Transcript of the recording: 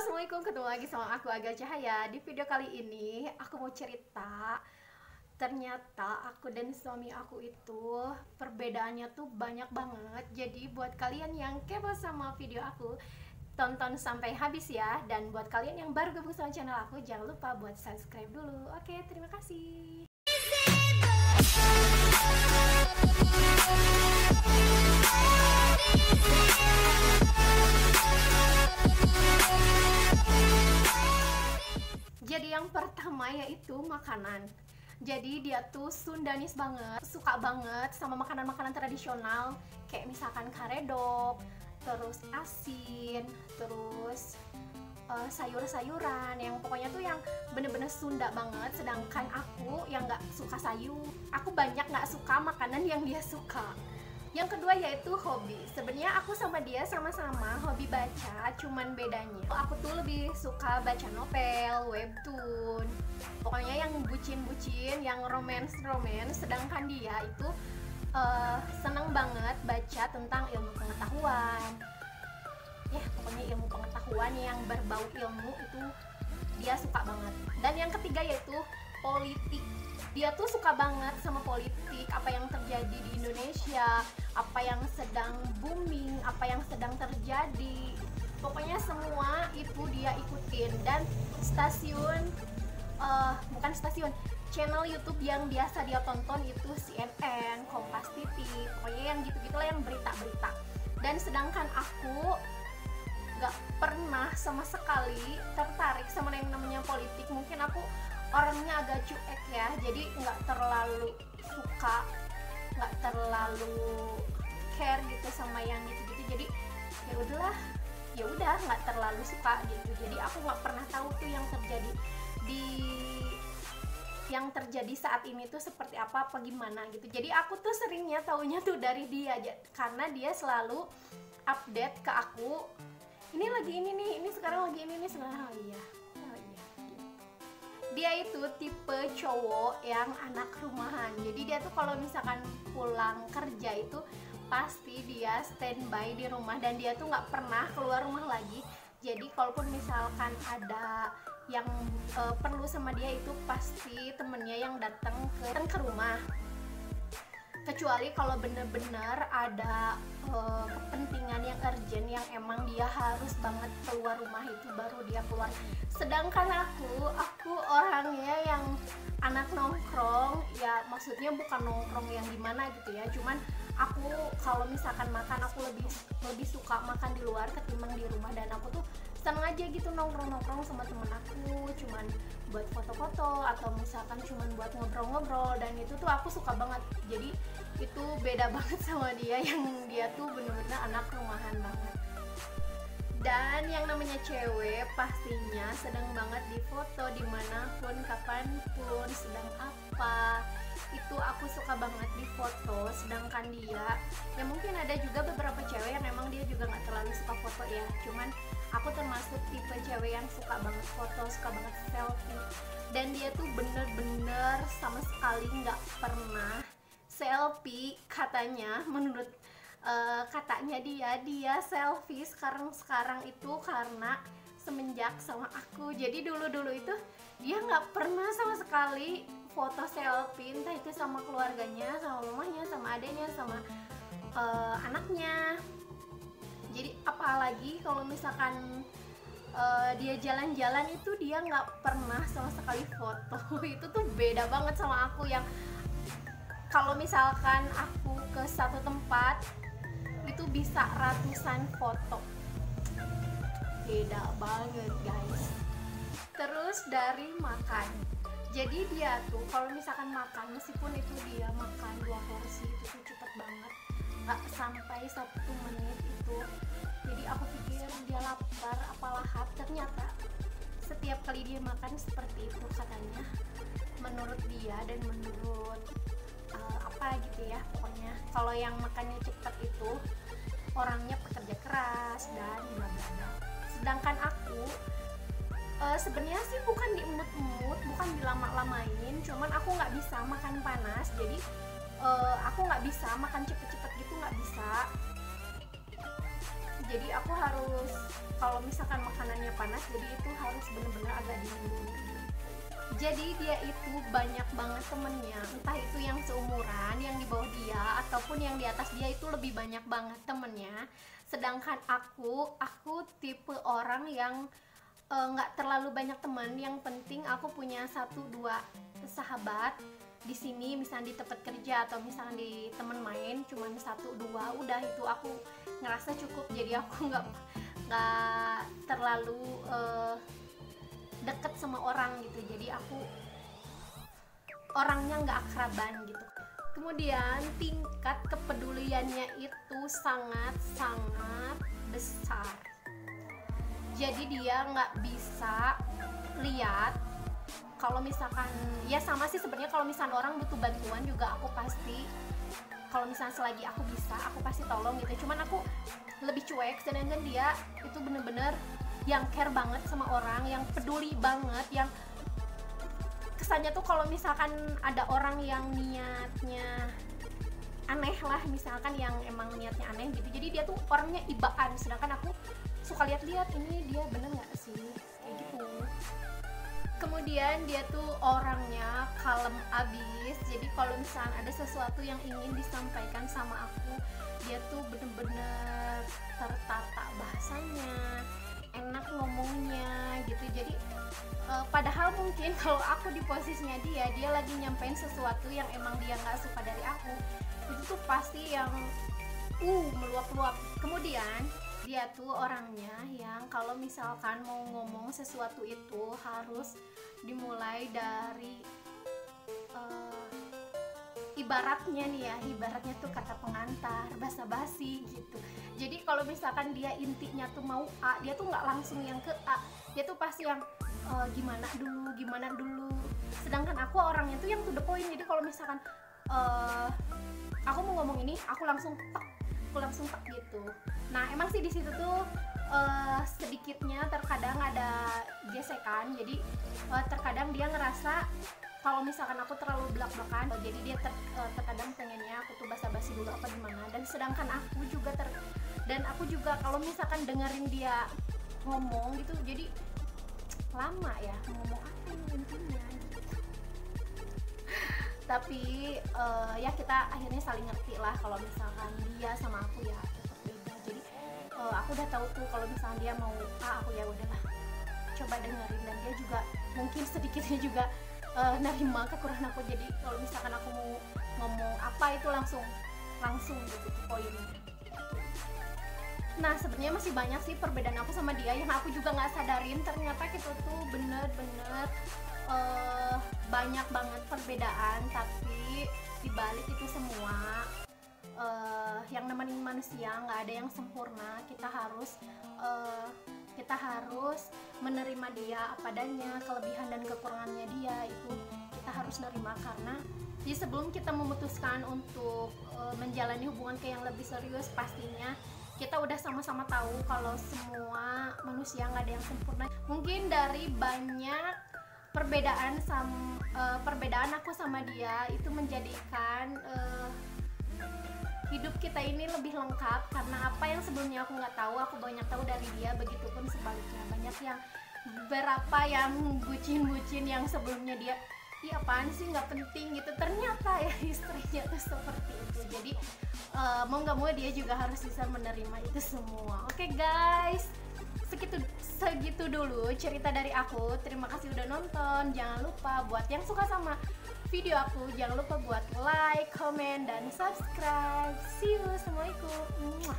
Assalamualaikum, ketemu lagi sama aku Aga Cahaya. Di video kali ini aku mau cerita. Ternyata aku dan suami aku itu perbedaannya tuh banyak banget. Jadi buat kalian yang kepo sama video aku, tonton sampai habis ya. Dan buat kalian yang baru gabung sama channel aku, jangan lupa buat subscribe dulu. Oke, terima kasih. Jadi yang pertama yaitu makanan. Jadi dia tuh Sundanis banget, suka banget sama makanan-makanan tradisional kayak misalkan karedok, terus asin, terus sayur-sayuran yang pokoknya tuh yang bener-bener Sunda banget. Sedangkan aku yang nggak suka sayur, aku banyak nggak suka makanan yang dia suka. Yang kedua yaitu hobi. Sebenarnya aku sama dia sama-sama hobi baca, cuman bedanya aku tuh lebih suka baca novel, webtoon, pokoknya yang bucin-bucin, yang romance-romance. Sedangkan dia itu seneng banget baca tentang ilmu pengetahuan. Ya, pokoknya ilmu pengetahuan yang berbau ilmu itu dia suka banget. Dan yang ketiga yaitu politik. Dia tuh suka banget sama politik, apa yang terjadi di Indonesia, apa yang sedang booming, apa yang sedang terjadi. Pokoknya semua itu dia ikutin. Dan channel YouTube yang biasa dia tonton itu CNN, Kompas TV, pokoknya yang gitu-gitulah, yang berita-berita. Dan sedangkan aku gak pernah sama sekali tertarik sama yang namanya politik. Mungkin aku orangnya agak cuek ya, jadi nggak terlalu suka, nggak terlalu care gitu sama yang gitu-gitu. Jadi ya udah nggak terlalu suka gitu. Jadi aku nggak pernah tahu tuh yang terjadi saat ini tuh seperti apa gimana gitu. Jadi aku tuh seringnya taunya tuh dari dia aja, karena dia selalu update ke aku, ini lagi ini nih, ini sekarang lagi ini nih, sekarang. Oh iya. Dia itu tipe cowok yang anak rumahan. Jadi dia tuh kalau misalkan pulang kerja itu pasti dia standby di rumah, dan dia tuh nggak pernah keluar rumah lagi. Jadi kalaupun misalkan ada yang perlu sama dia, itu pasti temennya yang datang ke rumah. Kecuali kalau bener-bener ada kepentingan yang urgent, yang emang dia harus banget keluar rumah, itu baru dia keluar. Sedangkan aku orangnya yang anak nongkrong, ya maksudnya bukan nongkrong yang gimana gitu ya, cuman aku kalau misalkan makan, aku lebih suka makan di luar ketimbang di rumah. Dan aku tuh seneng aja gitu nongkrong sama temen aku, cuman buat foto-foto atau misalkan cuman buat ngobrol-ngobrol, dan itu tuh aku suka banget. Jadi itu beda banget sama dia, yang dia tuh bener-bener anak rumahan banget. Dan yang namanya cewek pastinya sedang banget di foto dimanapun, kapanpun, sedang apa, itu aku suka banget di foto. Sedangkan dia, ya mungkin ada juga beberapa cewek yang memang dia juga nggak terlalu suka foto ya, cuman aku termasuk tipe cewek yang suka banget foto, suka banget selfie. Dan dia tuh bener-bener sama sekali nggak pernah selfie. Katanya, menurut katanya dia selfie sekarang itu karena semenjak sama aku. Jadi dulu itu dia nggak pernah sama sekali foto selfie, entah itu sama keluarganya, sama mamanya, sama adanya, sama anaknya. Jadi apalagi kalau misalkan dia jalan-jalan, itu dia nggak pernah sama sekali foto. Itu tuh beda banget sama aku, yang kalau misalkan aku ke satu tempat itu bisa ratusan foto. Beda banget guys. Terus dari makan, jadi dia tuh kalau misalkan makan, meskipun itu dia makan 2 porsi, itu tuh cepet banget, nggak sampai 1 menit itu. Jadi aku pikir dia lapar apa lahap, ternyata setiap kali dia makan seperti itu katanya, menurut dia dan menurut apa gitu ya. Pokoknya kalau yang makannya cepet itu orangnya pekerja keras dan bla bla bla. Sedangkan aku sebenarnya sih bukan diemut-emut, bukan dilama-lamain, cuman aku nggak bisa makan panas. Jadi aku nggak bisa makan cepet-cepet gitu, nggak bisa. jadi aku harus kalau misalkan makanannya panas, jadi itu harus bener-bener agak dingin dulu. Jadi dia itu banyak banget temennya, entah itu yang seumuran, yang di bawah dia, ataupun yang di atas dia, itu lebih banyak banget temennya. Sedangkan aku tipe orang yang nggak terlalu banyak teman, yang penting aku punya 1-2 sahabat di sini, misalnya di tempat kerja atau misalnya di teman main, cuman 1-2, udah itu aku ngerasa cukup. Jadi aku nggak terlalu deket sama orang gitu, jadi aku orangnya nggak akraban gitu. Kemudian tingkat kepeduliannya itu sangat-sangat besar, jadi dia nggak bisa lihat kalau misalkan, ya sama sih sebenarnya, kalau misalkan orang butuh bantuan juga aku pasti, kalau misalnya selagi aku bisa, aku pasti tolong gitu. Cuman aku lebih cuek, sedangkan dia itu bener-bener yang care banget sama orang, yang peduli banget, yang kesannya tuh kalau misalkan ada orang yang niatnya aneh lah, misalkan yang emang niatnya aneh gitu, jadi dia tuh orangnya ibaan, sedangkan aku suka lihat-lihat ini dia bener nggak sih, kayak gitu. Kemudian dia tuh orangnya kalem abis, jadi kalau misalkan ada sesuatu yang ingin disampaikan sama aku, dia tuh bener-bener tertata bahasanya, enak ngomongnya gitu. Jadi padahal mungkin kalau aku di posisinya dia lagi nyampein sesuatu yang emang dia nggak suka dari aku, itu tuh pasti yang meluap-luap. Kemudian dia tuh orangnya yang kalau misalkan mau ngomong sesuatu itu harus dimulai dari ibaratnya tuh kata pengantar, basa-basi gitu. Jadi kalau misalkan dia intinya tuh mau A, dia tuh nggak langsung yang ke A, dia tuh pasti yang gimana dulu. Sedangkan aku orangnya tuh yang to the point, jadi kalau misalkan aku mau ngomong ini, aku langsung tek gitu. Nah emang sih di situ tuh sedikitnya terkadang ada gesekan, jadi terkadang dia ngerasa kalau misalkan aku terlalu belak-belakan, jadi dia terkadang pengennya aku tuh basa-basi dulu apa gimana. Dan sedangkan aku juga kalau misalkan dengerin dia ngomong gitu, jadi lama ya ngomong apa intinya gitu. Tapi ya kita akhirnya saling ngerti lah kalau misalkan dia sama aku ya tetap beda. Jadi aku udah tahu tuh kalau misalkan dia mau A, aku ya udahlah coba dengerin, dan dia juga mungkin sedikitnya juga nerima kekurangan aku. Jadi kalau misalkan aku mau ngomong apa itu langsung gitu poinnya. Nah sebenarnya masih banyak sih perbedaan aku sama dia yang aku juga nggak sadarin, ternyata kita tuh bener-bener banyak banget perbedaan. Tapi dibalik itu semua yang namanya manusia nggak ada yang sempurna. Kita harus menerima dia apa adanya, kelebihan dan kekurangannya dia itu kita harus nerima. Karena sebelum kita memutuskan untuk menjalani hubungan ke yang lebih serius, pastinya kita udah sama-sama tahu kalau semua manusia nggak ada yang sempurna. Mungkin dari banyak perbedaan aku sama dia itu menjadikan hidup kita ini lebih lengkap, karena apa yang sebelumnya aku nggak tahu, aku banyak tahu dari dia. Begitupun sebaliknya, banyak yang beberapa yang bucin yang sebelumnya dia apaan sih nggak penting gitu, ternyata ya istrinya tuh seperti itu. Jadi mau nggak mau dia juga harus bisa menerima itu semua. Oke guys, segitu dulu cerita dari aku. Terima kasih udah nonton. Jangan lupa buat yang suka sama video aku, jangan lupa buat like, comment, dan subscribe. See you, assalamualaikum.